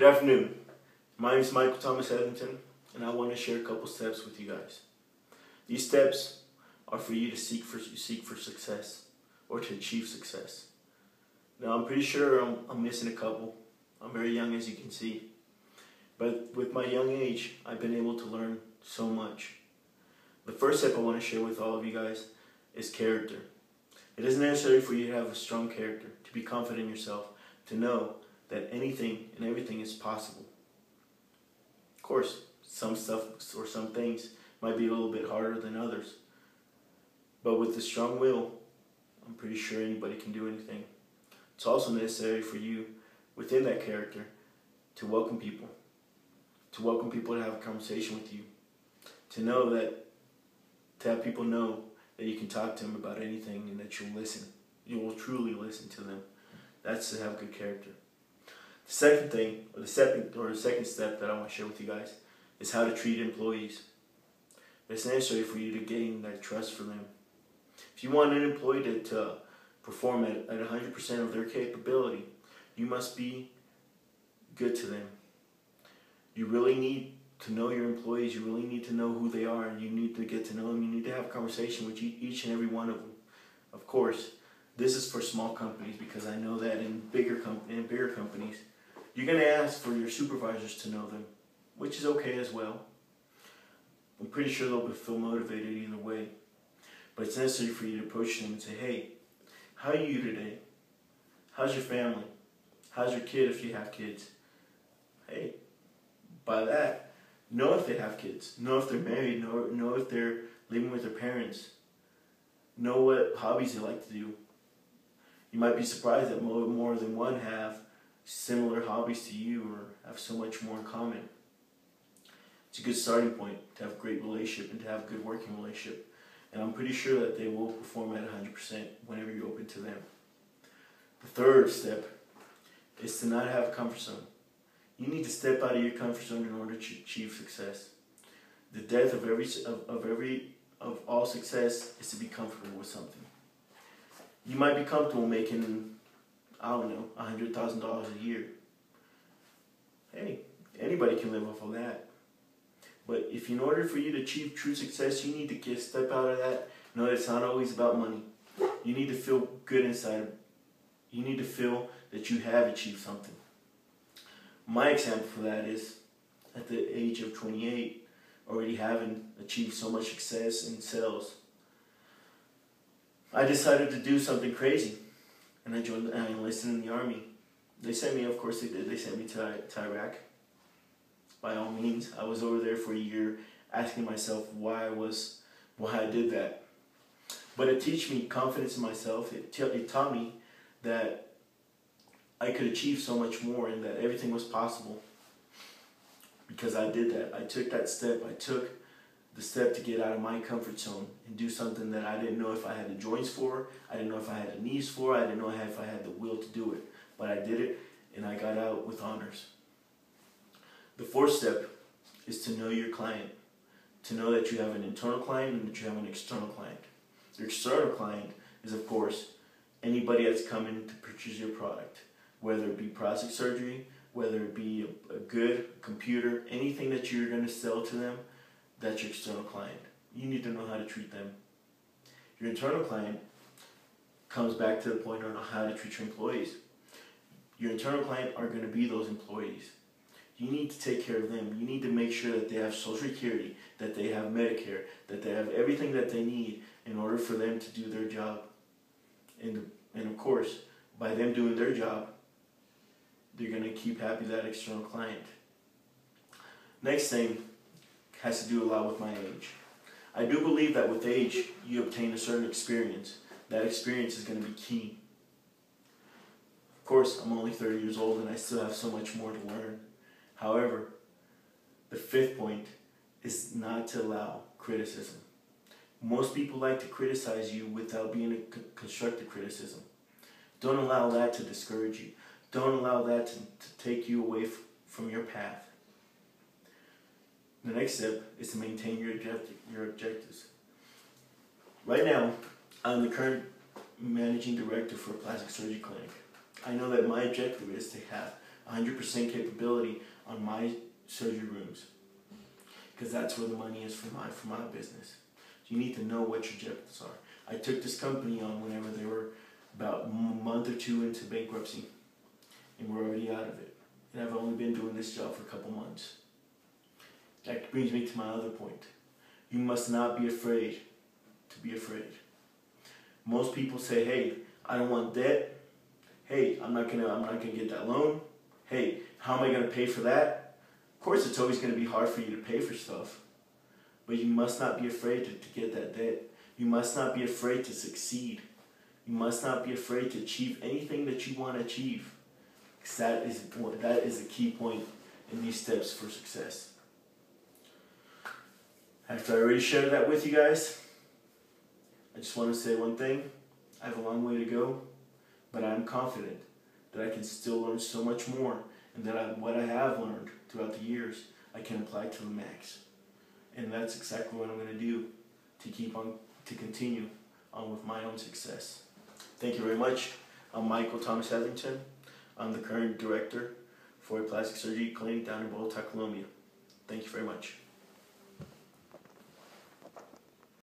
Good afternoon. My name is Michael Thomas Hetherington, and I want to share a couple steps with you guys. These steps are for you to seek for success or to achieve success. Now, I'm pretty sure I'm missing a couple. I'm very young, as you can see. But with my young age, I've been able to learn so much. The first step I want to share with all of you guys is character. It isn't necessary for you to have a strong character, to be confident in yourself, to know that anything and everything is possible. Of course, some stuff or some things might be a little bit harder than others. But with a strong will, I'm pretty sure anybody can do anything. It's also necessary for you, within that character, to welcome people. To welcome people to have a conversation with you. To know that, to have people know that you can talk to them about anything and that you'll listen. You will truly listen to them. That's to have good character. The second thing, or the second step that I want to share with you guys, is how to treat employees. It's necessary for you to gain that trust for them. If you want an employee to perform at 100% of their capability, you must be good to them. You really need to know your employees. You really need to know who they are, and you need to get to know them. You need to have a conversation with each and every one of them. Of course, this is for small companies, because I know that in bigger companies, you're going to ask for your supervisors to know them, which is okay as well. I'm pretty sure they'll feel motivated either way. But it's necessary for you to approach them and say, hey, how are you today? How's your family? How's your kid if you have kids? Hey, by that, know if they have kids. Know if they're married. Know if they're living with their parents. Know what hobbies they like to do. You might be surprised that more than one have similar hobbies to you or have so much more in common. It's a good starting point to have a great relationship and to have a good working relationship. And I'm pretty sure that they will perform at 100% whenever you're open to them. The third step is to not have a comfort zone. You need to step out of your comfort zone in order to achieve success. The death of all success is to be comfortable with something. You might be comfortable making, I don't know, $100,000 a year. Hey, anybody can live off of that. But if in order for you to achieve true success, you need to step out of that. Know that it's not always about money. You need to feel good inside. You need to feel that you have achieved something. My example for that is, at the age of 28, already having achieved so much success in sales, I decided to do something crazy. And I enlisted in the Army. They sent me, of course they did, they sent me to Iraq. By all means, I was over there for a year asking myself why I did that. But it taught me confidence in myself. It taught me that I could achieve so much more and that everything was possible. Because I did that. I took that step. I took the step to get out of my comfort zone and do something that I didn't know if I had the joints for, I didn't know if I had the knees for, I didn't know if I had the will to do it. But I did it, and I got out with honors. The fourth step is to know your client. To know that you have an internal client and that you have an external client. Your external client is, of course, anybody that's coming to purchase your product. Whether it be plastic surgery, whether it be a good computer, anything that you're going to sell to them, that's your external client. You need to know how to treat them. Your internal client comes back to the point on how to treat your employees. Your internal client are going to be those employees. You need to take care of them. You need to make sure that they have Social Security, that they have Medicare, that they have everything that they need in order for them to do their job. And of course, by them doing their job, they're going to keep happy that external client. Next thing has to do a lot with my age. I do believe that with age, you obtain a certain experience. That experience is going to be key. Of course, I'm only 30 years old and I still have so much more to learn. However, the fifth point is not to allow criticism. Most people like to criticize you without being a constructive criticism. Don't allow that to discourage you. Don't allow that to take you away from your path. The next step is to maintain your objectives. Right now, I'm the current managing director for a plastic surgery clinic. I know that my objective is to have 100% capability on my surgery rooms, because that's where the money is for my business. You need to know what your objectives are. I took this company on whenever they were about a month or two into bankruptcy, and we're already out of it. And I've only been doing this job for a couple months. That brings me to my other point. You must not be afraid to be afraid. Most people say, hey, I don't want debt. Hey, I'm not gonna get that loan. Hey, how am I gonna pay for that? Of course, it's always gonna be hard for you to pay for stuff, but you must not be afraid to get that debt. You must not be afraid to succeed. You must not be afraid to achieve anything that you want to achieve, because that is a key point in these steps for success. After I already shared that with you guys, I just want to say one thing. I have a long way to go, but I'm confident that I can still learn so much more, and that what I have learned throughout the years, I can apply to the max. And that's exactly what I'm going to do to continue on with my own success. Thank you very much. I'm Michael Thomas Hetherington. I'm the current director for a plastic surgery clinic down in Bogota, Colombia. Thank you very much.